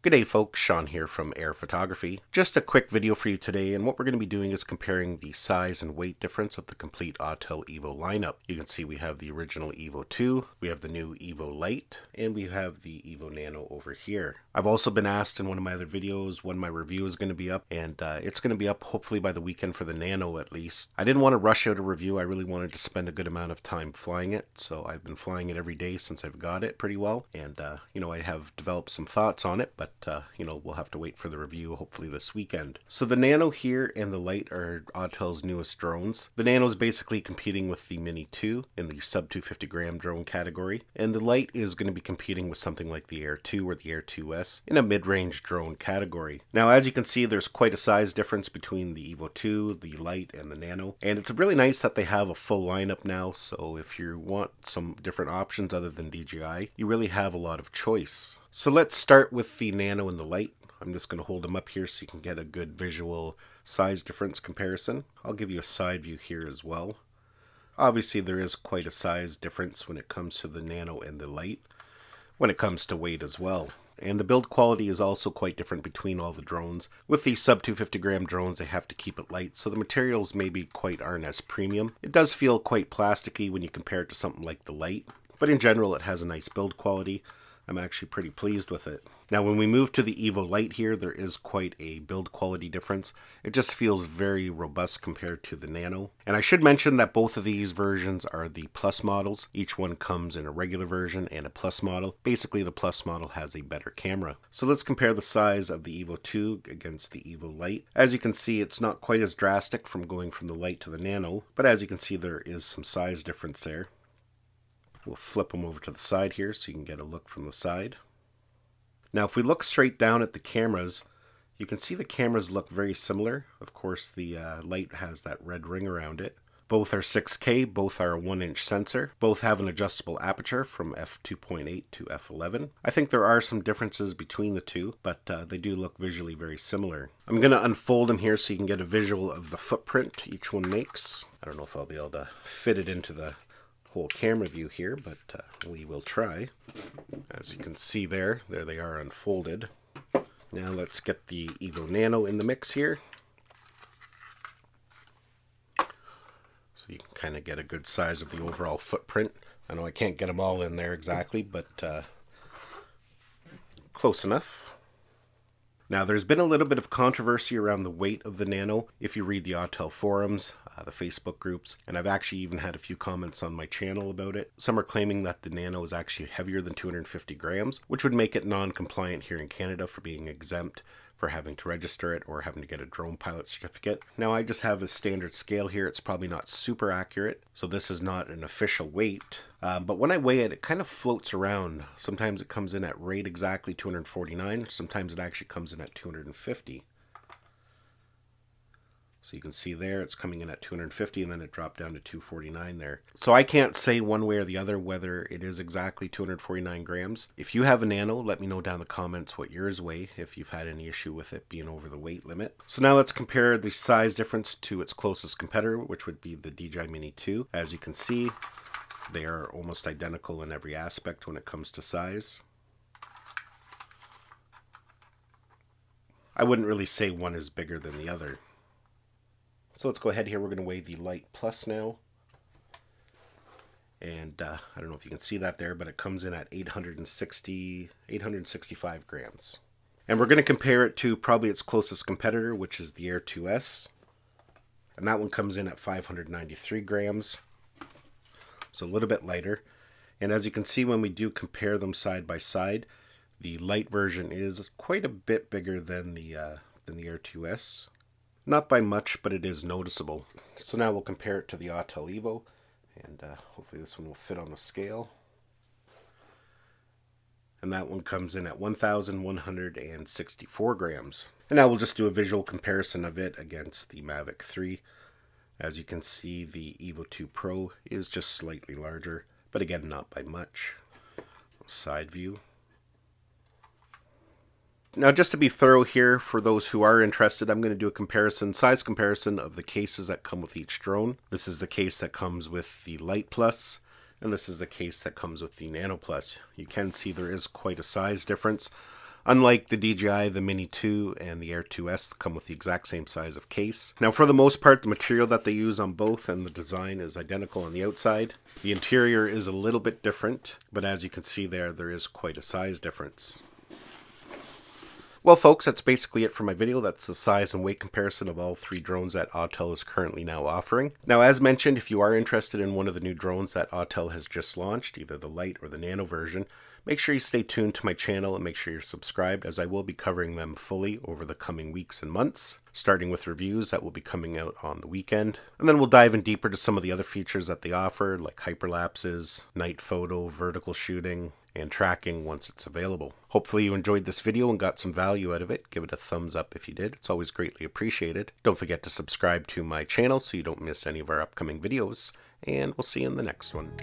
Good day folks, Sean here from Air Photography. Just a quick video for you today, and what we're going to be doing is comparing the size and weight difference of the complete Autel Evo lineup. You can see we have the original Evo 2, we have the new Evo Lite, and we have the Evo Nano over here. I've also been asked in one of my other videos when my review is going to be up, and it's going to be up hopefully by the weekend for the Nano at least. I didn't want to rush out a review, I really wanted to spend a good amount of time flying it, so I've been flying it every day since I've got it pretty well, and I have developed some thoughts on it, but we'll have to wait for the review hopefully this weekend. So the Nano here and the Lite are Autel's newest drones. The Nano is basically competing with the Mini 2 in the sub 250 gram drone category, and the Lite is going to be competing with something like the Air 2 or the Air 2S in a mid-range drone category. Now, as you can see, there's quite a size difference between the Evo 2, the Lite, and the Nano, and it's really nice that they have a full lineup now, so if you want some different options other than DJI, you really have a lot of choice. So let's start with the Nano and the Lite. I'm just going to hold them up here so you can get a good visual size difference comparison. I'll give you a side view here as well. Obviously there is quite a size difference when it comes to the Nano and the Lite, when it comes to weight as well. And the build quality is also quite different between all the drones. With the sub 250 gram drones, they have to keep it light, so the materials maybe aren't as premium. It does feel quite plasticky when you compare it to something like the Lite, but in general it has a nice build quality. I'm actually pretty pleased with it. Now when we move to the Evo Lite here, there is quite a build quality difference. It just feels very robust compared to the Nano. And I should mention that both of these versions are the Plus models. Each one comes in a regular version and a Plus model. Basically the Plus model has a better camera. So let's compare the size of the Evo 2 against the Evo Lite. As you can see, it's not quite as drastic from going from the Lite to the Nano, but as you can see there is some size difference there. We'll flip them over to the side here so you can get a look from the side. Now if we look straight down at the cameras, you can see the cameras look very similar. Of course the Lite has that red ring around it. Both are 6K, both are a 1-inch sensor, both have an adjustable aperture from f2.8 to f11. I think there are some differences between the two, but they do look visually very similar. I'm going to unfold them here so you can get a visual of the footprint each one makes. I don't know if I'll be able to fit it into the whole camera view here, but we will try. As you can see there they are unfolded. Now let's get the Evo Nano in the mix here, so you can kind of get a good size of the overall footprint. I know I can't get them all in there exactly, but close enough. Now there's been a little bit of controversy around the weight of the Nano if you read the Autel forums, the Facebook groups, and I've actually even had a few comments on my channel about it. Some are claiming that the Nano is actually heavier than 250 grams, which would make it non-compliant here in Canada for being exempt for having to register it or having to get a drone pilot certificate. Now I just have a standard scale here. It's probably not super accurate, so this is not an official weight. But when I weigh it, it kind of floats around. Sometimes it comes in at right exactly 249. Sometimes it actually comes in at 250. So you can see there it's coming in at 250 and then it dropped down to 249 there. So I can't say one way or the other whether it is exactly 249 grams. If you have a Nano, let me know down in the comments what yours weigh, if you've had any issue with it being over the weight limit. So now let's compare the size difference to its closest competitor, which would be the DJI Mini 2. As you can see, they are almost identical in every aspect when it comes to size. I wouldn't really say one is bigger than the other. So let's go ahead here, we're going to weigh the Lite Plus now. And I don't know if you can see that there, but it comes in at 865 grams. And we're going to compare it to probably its closest competitor, which is the Air 2S. And that one comes in at 593 grams. So a little bit lighter. And as you can see when we do compare them side by side, the Lite version is quite a bit bigger than the Air 2S. Not by much, but it is noticeable. So now we'll compare it to the Autel Evo, and hopefully this one will fit on the scale. And that one comes in at 1,164 grams. And now we'll just do a visual comparison of it against the Mavic 3. As you can see, the Evo 2 Pro is just slightly larger, but again, not by much. Side view. Now just to be thorough here, for those who are interested, I'm going to do a size comparison of the cases that come with each drone. This is the case that comes with the Lite Plus, and this is the case that comes with the Nano Plus. You can see there is quite a size difference. Unlike the DJI, the Mini 2 and the Air 2S come with the exact same size of case. Now for the most part, the material that they use on both and the design is identical on the outside. The interior is a little bit different, but as you can see there is quite a size difference. Well folks, that's basically it for my video. That's the size and weight comparison of all three drones that Autel is currently now offering. Now as mentioned, if you are interested in one of the new drones that Autel has just launched, either the Lite or the Nano version, make sure you stay tuned to my channel and make sure you're subscribed, as I will be covering them fully over the coming weeks and months, starting with reviews that will be coming out on the weekend. And then we'll dive in deeper to some of the other features that they offer, like hyperlapses, night photo, vertical shooting, and tracking once it's available. Hopefully you enjoyed this video and got some value out of it. Give it a thumbs up if you did. It's always greatly appreciated. Don't forget to subscribe to my channel so you don't miss any of our upcoming videos, and we'll see you in the next one.